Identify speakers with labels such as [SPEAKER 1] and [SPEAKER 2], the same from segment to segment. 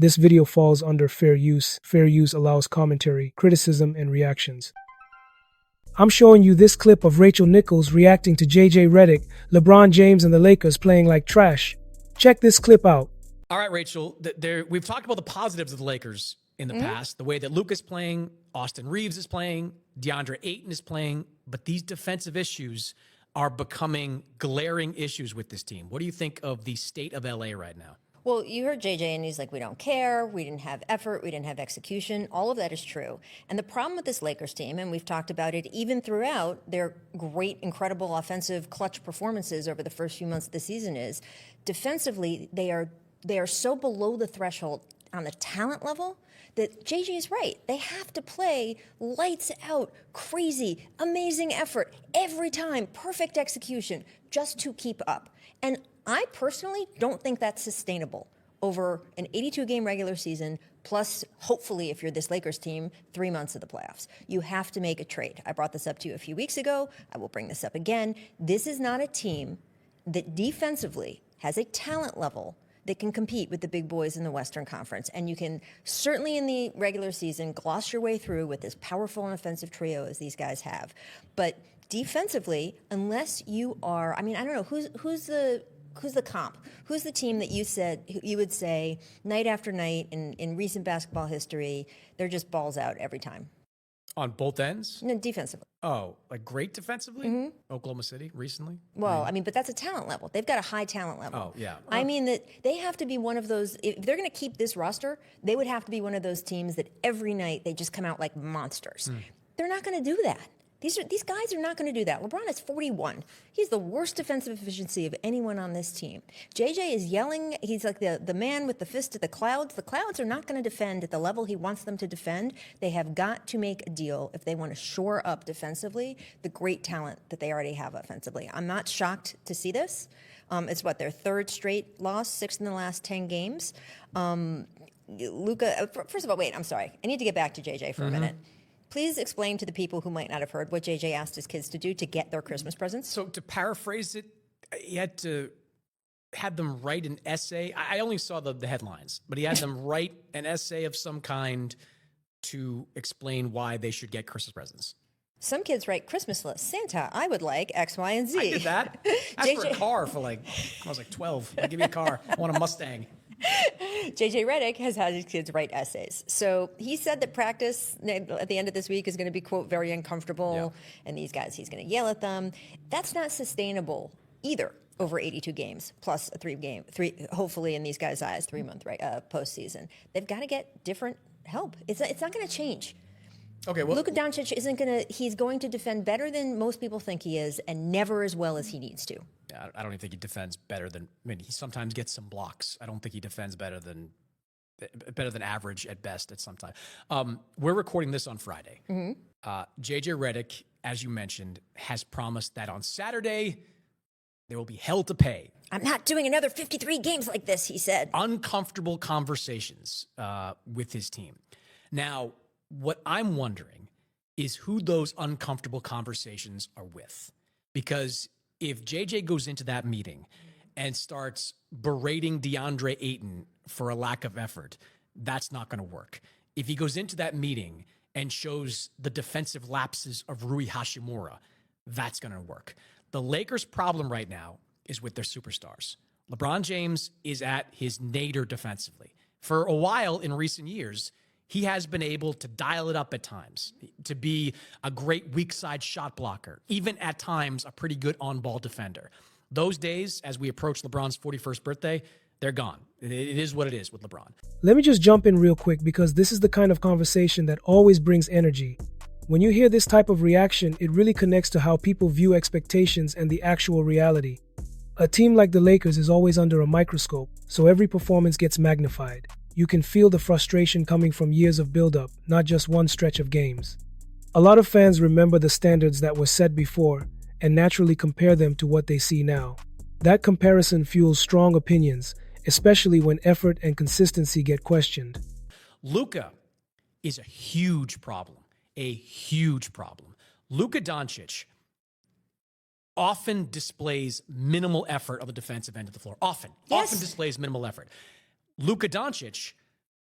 [SPEAKER 1] This video falls under fair use. Fair use allows commentary, criticism, and reactions. I'm showing you this clip of Rachel Nichols reacting to JJ Redick, LeBron James and the Lakers playing like trash. Check this clip out.
[SPEAKER 2] All right, Rachel, we've talked about the positives of the Lakers in the past, the way that Luka's playing, Austin Reeves is playing, DeAndre Ayton is playing, but these defensive issues are becoming glaring issues with this team. What do you think of the state of LA right now?
[SPEAKER 3] Well, you heard JJ and he's like, we don't care, we didn't have effort, we didn't have execution. All of that is true. And the problem with this Lakers team, and we've talked about it even throughout their great, incredible offensive clutch performances over the first few months of the season, is defensively they are so below the threshold on the talent level that JJ is right. They have to play lights out, crazy, amazing effort every time, perfect execution just to keep up. And I personally don't think that's sustainable over an 82-game regular season, plus, hopefully, if you're this Lakers team, 3 months of the playoffs. You have to make a trade. I brought this up to you a few weeks ago. I will bring this up again. This is not a team that defensively has a talent level that can compete with the big boys in the Western Conference. And you can certainly in the regular season gloss your way through with this powerful and offensive trio as these guys have. But defensively, unless you are, I mean, I don't know, who's the comp? Who's the team that you would say night after night in recent basketball history, they're just balls out every time?
[SPEAKER 2] On both ends?
[SPEAKER 3] No, defensively.
[SPEAKER 2] Oh, like great defensively?
[SPEAKER 3] Mm-hmm.
[SPEAKER 2] Oklahoma City recently?
[SPEAKER 3] Well, I mean, but that's a talent level. They've got a high talent level.
[SPEAKER 2] Oh, yeah.
[SPEAKER 3] I mean that they have to be one of those, if they're going to keep this roster, they would have to be one of those teams that every night they just come out like monsters. They're not going to do that. These guys are not going to do that. LeBron is 41. He's the worst defensive efficiency of anyone on this team. JJ is yelling. He's like the man with the fist at the Clouds. The Clouds are not going to defend at the level he wants them to defend. They have got to make a deal if they want to shore up defensively the great talent that they already have offensively. I'm not shocked to see this. It's their third straight loss, 6 in the last 10 games. Luka, first of all, wait, I'm sorry. I need to get back to JJ for a minute. Please explain to the people who might not have heard what JJ asked his kids to do to get their Christmas presents.
[SPEAKER 2] So to paraphrase it, he had to have them write an essay. I only saw the headlines, but he had them write an essay of some kind to explain why they should get Christmas presents.
[SPEAKER 3] Some kids write Christmas lists. Santa, I would like X, Y, and Z.
[SPEAKER 2] I did that. Asked for a car for I was like 12. Give me a car. I want a Mustang.
[SPEAKER 3] JJ Redick has had his kids write essays. So he said that practice at the end of this week is going to be, quote, very uncomfortable. Yeah. And these guys, he's going to yell at them. That's not sustainable either over 82 games, plus a three, hopefully in these guys' eyes, 3-month postseason. They've got to get different help. It's not going to change.
[SPEAKER 2] Okay, well,
[SPEAKER 3] Luka Dončić he's going to defend better than most people think he is and never as well as he needs to.
[SPEAKER 2] Yeah, I don't even think he defends better than, he sometimes gets some blocks. I don't think he defends better than average at best at some time. We're recording this on Friday. JJ Redick, as you mentioned, has promised that on Saturday there will be hell to pay.
[SPEAKER 3] I'm not doing another 53 games like this, he said.
[SPEAKER 2] Uncomfortable conversations with his team. Now, what I'm wondering is who those uncomfortable conversations are with. Because if JJ goes into that meeting and starts berating DeAndre Ayton for a lack of effort, that's not going to work. If he goes into that meeting and shows the defensive lapses of Rui Hachimura, that's going to work. The Lakers' problem right now is with their superstars. LeBron James is at his nadir defensively. For a while in recent years, he has been able to dial it up at times, to be a great weak side shot blocker, even at times a pretty good on-ball defender. Those days, as we approach LeBron's 41st birthday, they're gone. It is what it is with LeBron.
[SPEAKER 1] Let me just jump in real quick because this is the kind of conversation that always brings energy. When you hear this type of reaction, it really connects to how people view expectations and the actual reality. A team like the Lakers is always under a microscope, so every performance gets magnified. You can feel the frustration coming from years of build-up, not just one stretch of games. A lot of fans remember the standards that were set before and naturally compare them to what they see now. That comparison fuels strong opinions, especially when effort and consistency get questioned.
[SPEAKER 2] Luka is a huge problem. A huge problem. Luka Dončić often displays minimal effort on the defensive end of the floor. Often displays minimal effort. Luka Dončić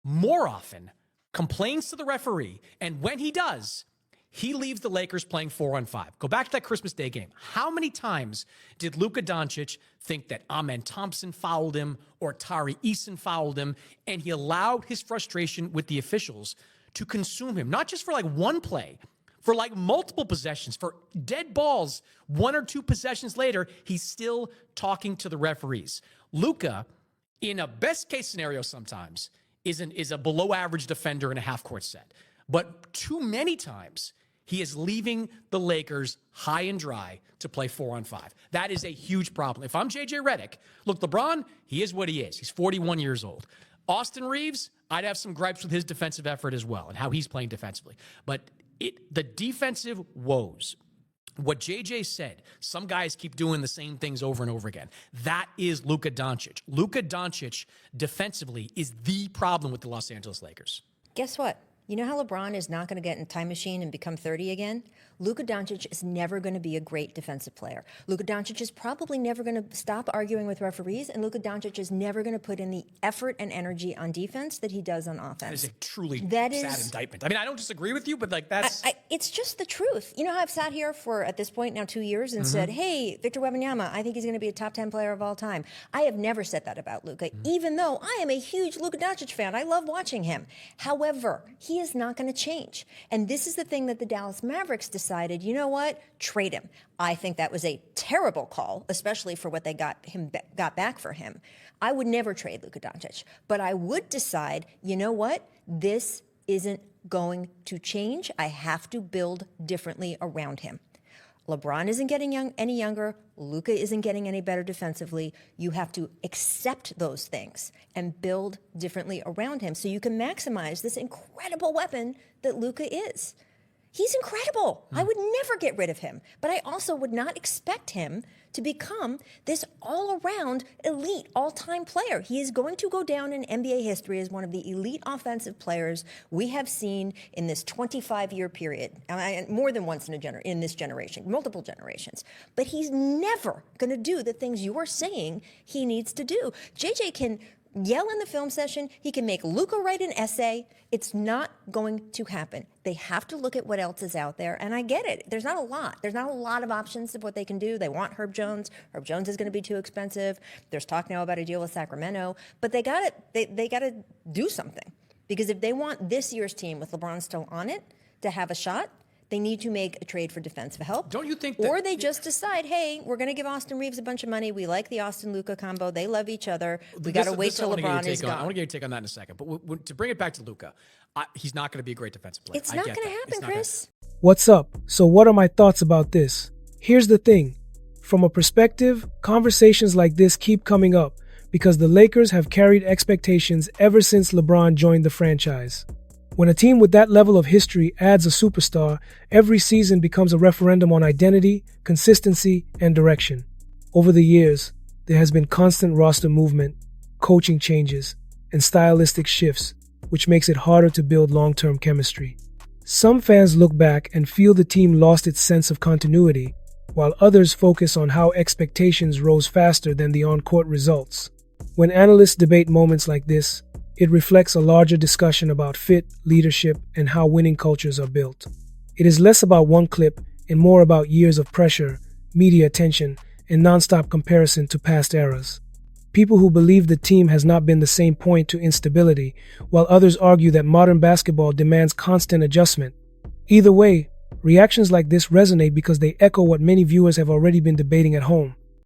[SPEAKER 2] more often complains to the referee, and when he does, he leaves the Lakers playing 4-on-5. Go back to that Christmas Day game. How many times did Luka Dončić think that Amen Thompson fouled him or Tari Eason fouled him, and he allowed his frustration with the officials to consume him, not just for like one play, for like multiple possessions, for dead balls, 1 or 2 possessions later, he's still talking to the referees. Luka, in a best case scenario sometimes, is a below average defender in a half court set. But too many times, he is leaving the Lakers high and dry to play 4-on-5. That is a huge problem. If I'm JJ Redick, look, LeBron, he is what he is. He's 41 years old. Austin Reeves, I'd have some gripes with his defensive effort as well and how he's playing defensively. But the defensive woes, what JJ said, some guys keep doing the same things over and over again. That is Luka Dončić. Luka Dončić defensively is the problem with the Los Angeles Lakers.
[SPEAKER 3] Guess what? You know how LeBron is not going to get in a time machine and become 30 again? Luka Dončić is never going to be a great defensive player. Luka Dončić is probably never going to stop arguing with referees, and Luka Dončić is never going to put in the effort and energy on defense that he does on offense.
[SPEAKER 2] That is a truly sad indictment. I mean, I don't disagree with you, but like that's...
[SPEAKER 3] it's just the truth. You know how I've sat here for, at this point now, 2 years and said, hey, Victor Wembanyama, I think he's going to be a top 10 player of all time. I have never said that about Luka, even though I am a huge Luka Dončić fan. I love watching him. However, he is not going to change. And this is the thing that the Dallas Mavericks decided, you know what? Trade him. I think that was a terrible call, especially for what they got back for him. I would never trade Luka Dončić, but I would decide, you know what? This isn't going to change. I have to build differently around him. LeBron isn't getting any younger. Luka isn't getting any better defensively. You have to accept those things and build differently around him so you can maximize this incredible weapon that Luka is. He's incredible. I would never get rid of him. But I also would not expect him to become this all-around elite all-time player. He is going to go down in NBA history as one of the elite offensive players we have seen in this 25-year period. More than once in this generation, multiple generations. But he's never going to do the things you are saying he needs to do. JJ can yell in the film session. He can make Luka write an essay. It's not going to happen. They have to look at what else is out there, and I get it. There's not a lot. There's not a lot of options of what they can do. They want Herb Jones. Herb Jones is going to be too expensive. There's talk now about a deal with Sacramento, but they got to do something, because if they want this year's team with LeBron still on it to have a shot, they need to make a trade for defensive help.
[SPEAKER 2] Don't you think that...
[SPEAKER 3] Or they just decide, hey, we're going to give Austin Reeves a bunch of money. We like the Austin-Luka combo. They love each other. We got to wait till LeBron is gone.
[SPEAKER 2] I want to get your take on that in a second. But to bring it back to Luka, he's not going to be a great defensive player.
[SPEAKER 3] It's not going to happen, Chris.
[SPEAKER 1] What's up? So what are my thoughts about this? Here's the thing. From a perspective, conversations like this keep coming up because the Lakers have carried expectations ever since LeBron joined the franchise. When a team with that level of history adds a superstar, every season becomes a referendum on identity, consistency, and direction. Over the years, there has been constant roster movement, coaching changes, and stylistic shifts, which makes it harder to build long-term chemistry. Some fans look back and feel the team lost its sense of continuity, while others focus on how expectations rose faster than the on-court results. When analysts debate moments like this, it reflects a larger discussion about fit, leadership, and how winning cultures are built. It is less about one clip and more about years of pressure, media attention, and nonstop comparison to past eras. People who believe the team has not been the same point to instability, while others argue that modern basketball demands constant adjustment. Either way, reactions like this resonate because they echo what many viewers have already been debating at home.